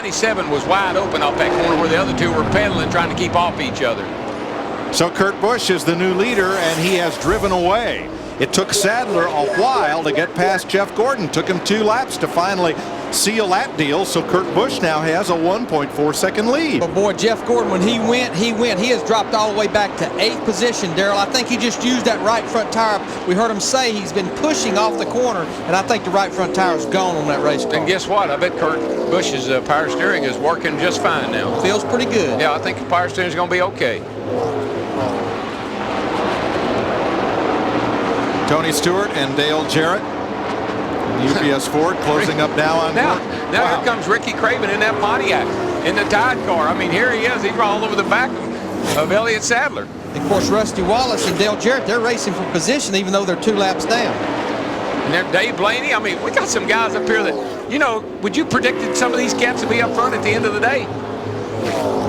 97 was wide open off that corner where the other two were pedaling, trying to keep off each other. So Kurt Busch is the new leader, and he has driven away. It took Sadler a while to get past Jeff Gordon. Took him 2 laps to finally seal that deal. So Kurt Busch now has a 1.4-second lead. But boy, Jeff Gordon, when he went. He has dropped all the way back to 8th position, Darrell. I think he just used that right front tire. We heard him say he's been pushing off the corner, and I think the right front tire is gone on that race car. And guess what? I bet Kurt Busch's power steering is working just fine now. Feels pretty good. Yeah, I think the power steering is going to be okay. Tony Stewart and Dale Jarrett. UPS Ford closing up now on Now wow. Here comes Ricky Craven in that Pontiac in the Tide car. I mean, here he is. He's all over the back of Elliott Sadler. Of course, Rusty Wallace and Dale Jarrett, they're racing for position even though they're 2 laps down. And then Dave Blaney. I mean, we got some guys up here that, you know, would you predicted some of these cats to be up front at the end of the day?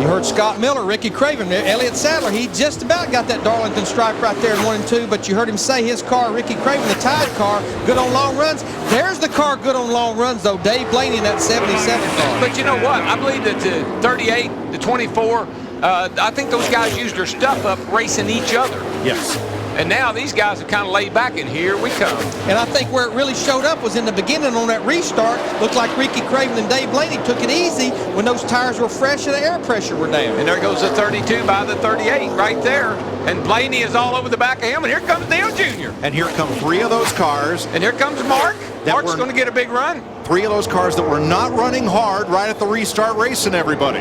You heard Scott Miller, Ricky Craven, Elliott Sadler. He just about got that Darlington stripe right there in 1 and 2, but you heard him say his car, Ricky Craven, the Tide car, good on long runs. There's the car good on long runs, though. Dave Blaney in that 77 car. But you know what? I believe that the 38, the 24, I think those guys used their stuff up racing each other. Yes. And now these guys are kind of laid back, and here we come. And I think where it really showed up was in the beginning on that restart. Looked like Ricky Craven and Dave Blaney took it easy when those tires were fresh and the air pressure were down. And there goes the 32 by the 38 right there. And Blaney is all over the back of him. And here comes Dale Jr. And here come 3 of those cars. And here comes Mark. Mark's going to get a big run. 3 of those cars that were not running hard right at the restart racing everybody.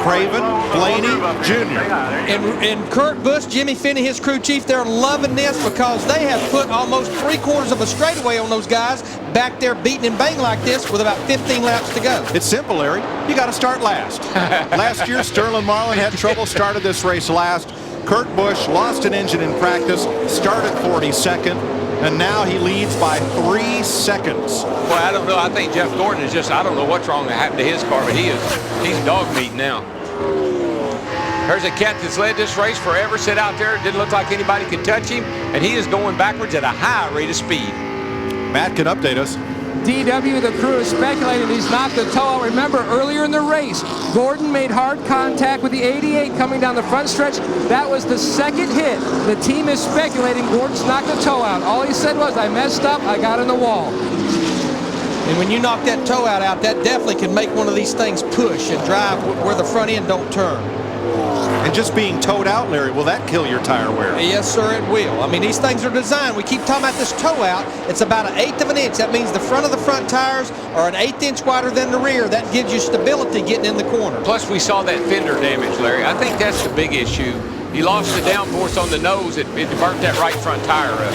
Craven, Blaney, Jr. And Kurt Busch, Jimmy Finney, his crew chief, they're loving this because they have put almost 3/4 of a straightaway on those guys back there beating and bang like this with about 15 laps to go. It's simple, Larry. You got to start last. Last year, Sterling Marlin had trouble, started this race last. Kurt Busch lost an engine in practice, started 42nd, and now he leads by 3 seconds. Boy, I don't know. I think Jeff Gordon is just, I don't know what's wrong that happened to his car, but he's dog meat now. There's a cat that's led this race forever, sit out there, didn't look like anybody could touch him, and he is going backwards at a high rate of speed. Matt can update us. DW, the crew is speculating he's knocked the toe out. Remember, earlier in the race, Gordon made hard contact with the 88 coming down the front stretch. That was the 2nd hit. The team is speculating Gordon's knocked the toe out. All he said was, I messed up, I got in the wall. And when you knock that toe out, that definitely can make one of these things push and drive where the front end don't turn. And just being towed out, Larry, will that kill your tire wear? Yes, sir, it will. I mean, these things are designed. We keep talking about this toe out. It's about 1/8 of an inch. That means the front of the front tires are an 1/8 inch wider than the rear. That gives you stability getting in the corner. Plus, we saw that fender damage, Larry. I think that's the big issue. He lost the downforce on the nose. It burnt that right front tire up.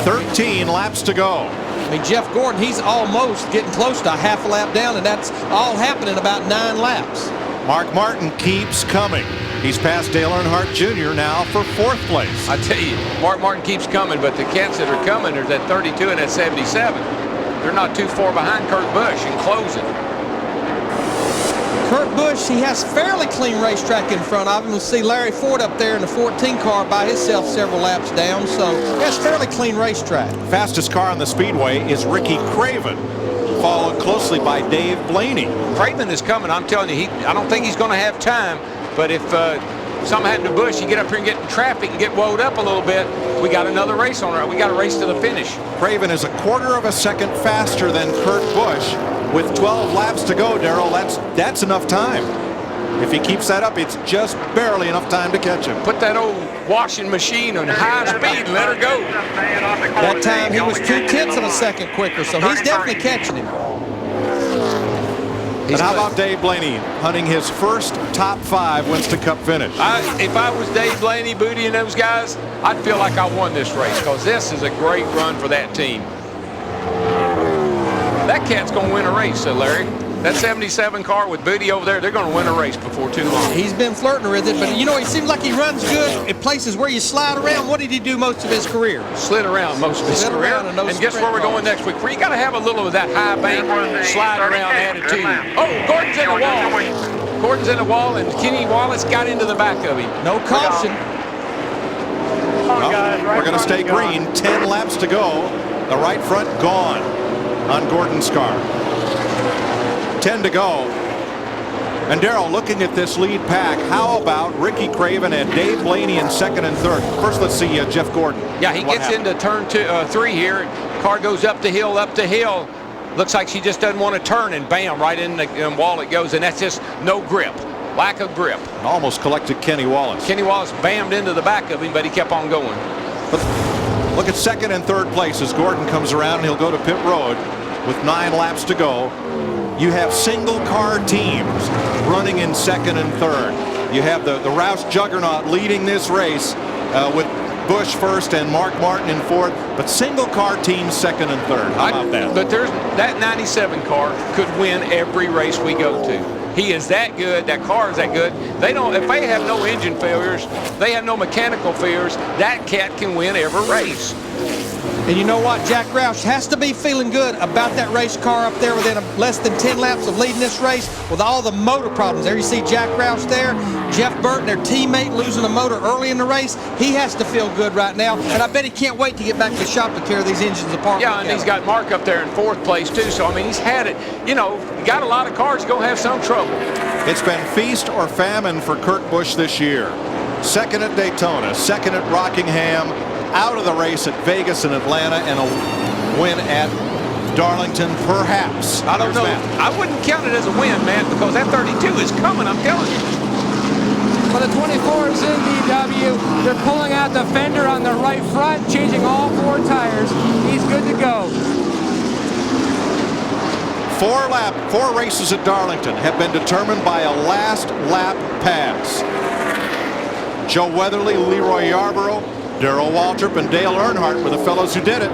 13 laps to go. I mean, Jeff Gordon, he's almost getting close to a half a lap down, and that's all happening in about 9 laps. Mark Martin keeps coming. He's past Dale Earnhardt Jr. now for 4th place. I tell you, Mark Martin keeps coming, but the cats that are coming, there's that 32 and that 77. They're not too far behind Kurt Busch and closing. Kurt Busch, he has fairly clean racetrack in front of him. We'll see Larry Ford up there in the 14 car by himself several laps down, so he has fairly clean racetrack. Fastest car on the speedway is Ricky Craven, followed closely by Dave Blaney. Craven is coming. I'm telling you, I don't think he's going to have time, but if something happened to Busch, you get up here and get in traffic and get woed up a little bit, we got another race on it. We got a race to the finish. Craven is 1/4 of a second faster than Kurt Busch. With 12 laps to go, Darrell, that's enough time. If he keeps that up, it's just barely enough time to catch him. Put that old washing machine on high speed and let her go. That time he was 2/10 of a second quicker, so he's definitely catching him. And how about Dave Blaney hunting his first top 5 Winston Cup finish? If I was Dave Blaney, Booty, and those guys, I'd feel like I won this race because this is a great run for that team. That cat's going to win a race, Larry. That 77 car with Booty over there, they're going to win a race before too long. He's been flirting with it, but you know, he seems like he runs good in places where you slide around. What did he do most of his career? Slid around most of his career. And guess where we're going next week? You got to have a little of that high bank slide around attitude. Oh, Gordon's in the wall. Gordon's in the wall, and Kenny Wallace got into the back of him. No caution. Well, we're going to stay green. 10 laps to go. The right front gone on Gordon's car. 10 to go. And Darrell, looking at this lead pack, how about Ricky Craven and Dave Blaney in second and third? First, let's see Jeff Gordon. Yeah, he gets into turn 3 here. Car goes up the hill, up the hill. Looks like she just doesn't want to turn, and bam, right in the wall it goes, and that's just no grip. Lack of grip. And almost collected Kenny Wallace. Kenny Wallace bammed into the back of him, but he kept on going. But look at second and third place as Gordon comes around, and he'll go to pit road with 9 laps to go. You have single car teams running in second and third. You have the Roush juggernaut leading this race with Busch first and Mark Martin in fourth, but single car teams second and third. How about that? But that 97 car could win every race we go to. He is that good. That car is that good. They don't. If they have no engine failures, they have no mechanical failures, that cat can win every race. And you know what? Jack Roush has to be feeling good about that race car up there within less than 10 laps of leading this race with all the motor problems. There you see Jack Roush there. Jeff Burton, their teammate, losing a motor early in the race. He has to feel good right now. And I bet he can't wait to get back to the shop to tear these engines apart. Yeah, and he's got Mark up there in fourth place, too. So, I mean, he's had it. You know, you got a lot of cars, you're going to have some trouble. It's been feast or famine for Kurt Busch this year. Second at Daytona, second at Rockingham, out of the race at Vegas and Atlanta, and a win at Darlington, perhaps. I don't know. I wouldn't count it as a win, man, because that 32 is coming, I'm telling you. For the 24s in DW, they're pulling out the fender on the right front, changing all 4 tires. He's good to go. 4 races at Darlington have been determined by a last lap pass. Joe Weatherly, Leroy Yarborough, Darrell Waltrip, and Dale Earnhardt were the fellows who did it.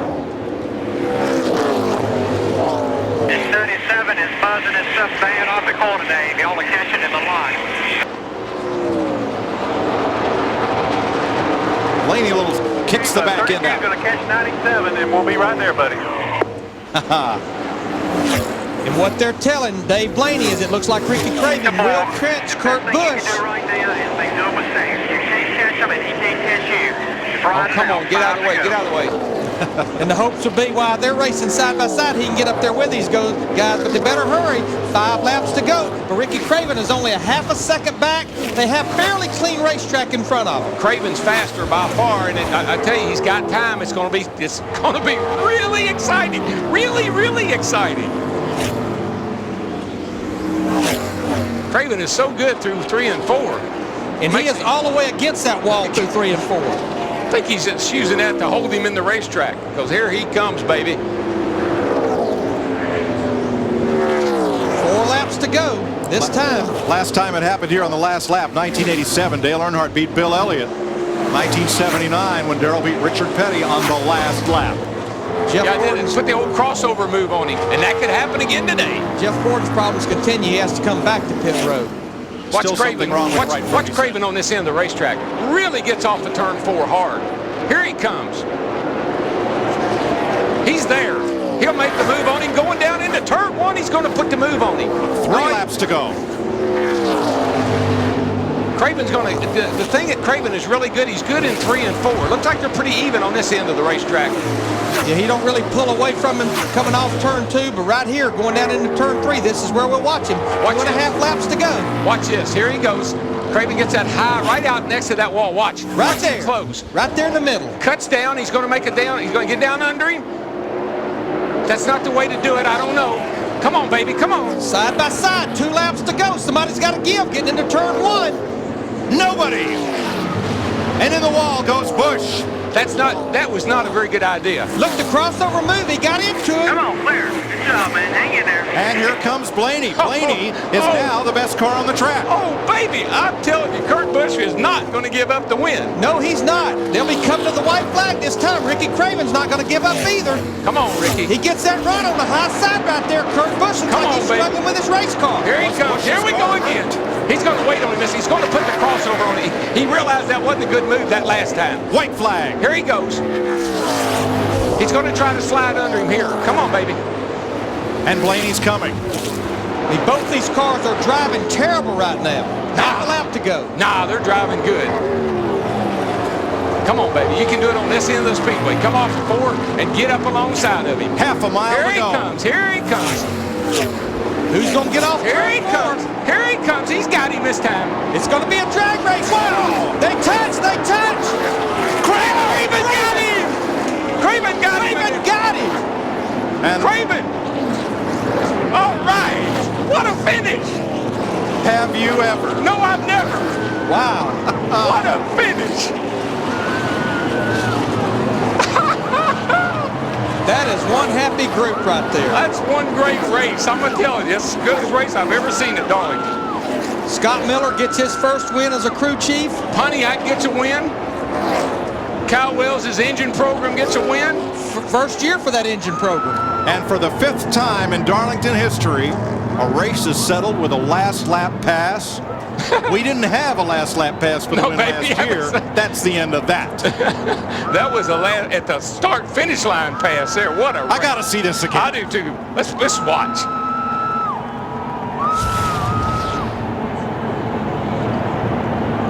37 is buzzing his stuff bad off the corner today. If y'all are catching in the line. Blaney little kicks the back end out. Going to catch 97, and we'll be right there, buddy. And what they're telling Dave Blaney is it looks like Ricky Craven will catch Kurt Busch. Right now is make no mistakes. You can't catch him, and he can't catch you. Oh, come on, get out of the way, get out of the way. And the hopes will be while they're racing side by side, he can get up there with these guys, but they better hurry. 5 laps to go. But Ricky Craven is only a half a second back. They have fairly clean racetrack in front of them. Craven's faster by far, and I tell you, he's got time. It's going to be really exciting. Really, really exciting. Craven is so good through 3 and 4. And he is all the way against that wall through 3 and 4. I think he's just using that to hold him in the racetrack, because here he comes, baby. 4 laps to go this time. Last time it happened here on the last lap, 1987, Dale Earnhardt beat Bill Elliott. 1979 when Darrell beat Richard Petty on the last lap. Jeff Yeah, Gordon's, put the old crossover move on him, and that could happen again today. Jeff Gordon's problems continue. He has to come back to pit road. Watch Still Craven. something wrong with right front, Watch he Craven on this end of the racetrack. Really gets off the turn 4 hard. Here he comes. He's there. He'll make the move on him. Going down into turn 1, he's going to put the move on him. 3 laps to go. Craven's going to, the thing at Craven is really good. He's good in 3 and 4. Looks like they're pretty even on this end of the racetrack. Yeah, he don't really pull away from him coming off turn 2, but right here, going down into turn 3, this is where we'll watch him. 2.5 laps to go. Watch this. Here he goes. Craven gets that high right out next to that wall. Watch. Right Watch there. it close. Right there in the middle. Cuts down. He's going to make it down. He's going to get down under him. That's not the way to do it. I don't know. Come on, baby. Come on. Side by side, 2 laps to go. Somebody's got to give. Getting into turn 1. Nobody. And in the wall goes Busch. That was not a very good idea. Look, the crossover move. He got into it. Come on, clear. Good job, man. Hang in there. And here comes Blaney. Blaney is now the best car on the track. Oh, baby. I'm telling you, Kurt Busch is not going to give up the win. No, he's not. They'll be coming to the white flag this time. Ricky Craven's not going to give up either. Come on, Ricky. He gets that run on the high side right there. Kurt Busch looks Come like on, he's baby. struggling with his race car. Here he comes. Here we go again. He's going to wait on this. He's going to put the crossover on it. He realized that wasn't a good move that last time. White flag. Here he goes. He's going to try to slide under him here. Come on, baby. And Blaney's coming. Both these cars are driving terrible right now. Half a lap to go. Nah, they're driving good. Come on, baby. You can do it on this end of the speedway. Come off the 4 and get up alongside of him. Half a mile Here to he go. comes. Here he comes. Who's going to get Here he comes. Here he comes. He's got him this time. It's going to be a drag race. Wow! They touch. They touch. Craven got him. Craven got him. Craven got him. And Craven. All right. What a finish. have you ever? No, I've never. Wow. What a finish. That is one happy group right there. That's one great race. I'm going to tell you, it's the goodest race I've ever seen at Darlington. Scott Miller gets his first win as a crew chief. Pontiac gets a win. Kyle Wells' engine program gets a win. First year for that engine program. And for the 5th time in Darlington history, a race is settled with a last lap pass. We didn't have a last lap pass for the win last year. That's the end of that. That was at the start-finish line pass there. What a race. I got to see this again. I do too. Let's watch.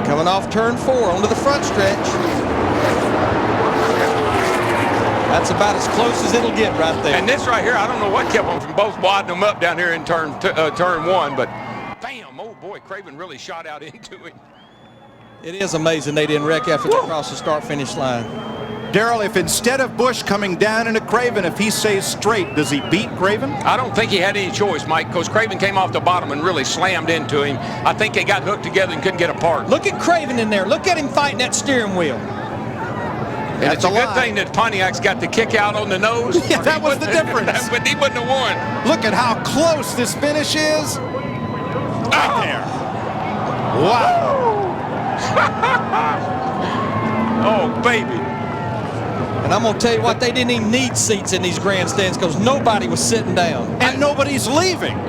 Coming off turn 4 onto the front stretch. That's about as close as it'll get right there. And this right here, I don't know what kept them from both wadding them up down here in turn 1, but bam, oh boy, Craven really shot out into it. It is amazing they didn't wreck after they crossed the start-finish line. Darrell, if instead of Busch coming down into Craven, if he stays straight, does he beat Craven? I don't think he had any choice, Mike, because Craven came off the bottom and really slammed into him. I think they got hooked together and couldn't get apart. Look at Craven in there. Look at him fighting that steering wheel. And it's a good thing that Pontiac's got the kick out on the nose. Yeah, that was the difference. But he wouldn't have won. Look at how close this finish is. Right there. Wow. Oh, baby. And I'm going to tell you what, they didn't even need seats in these grandstands because nobody was sitting down. And nobody's leaving.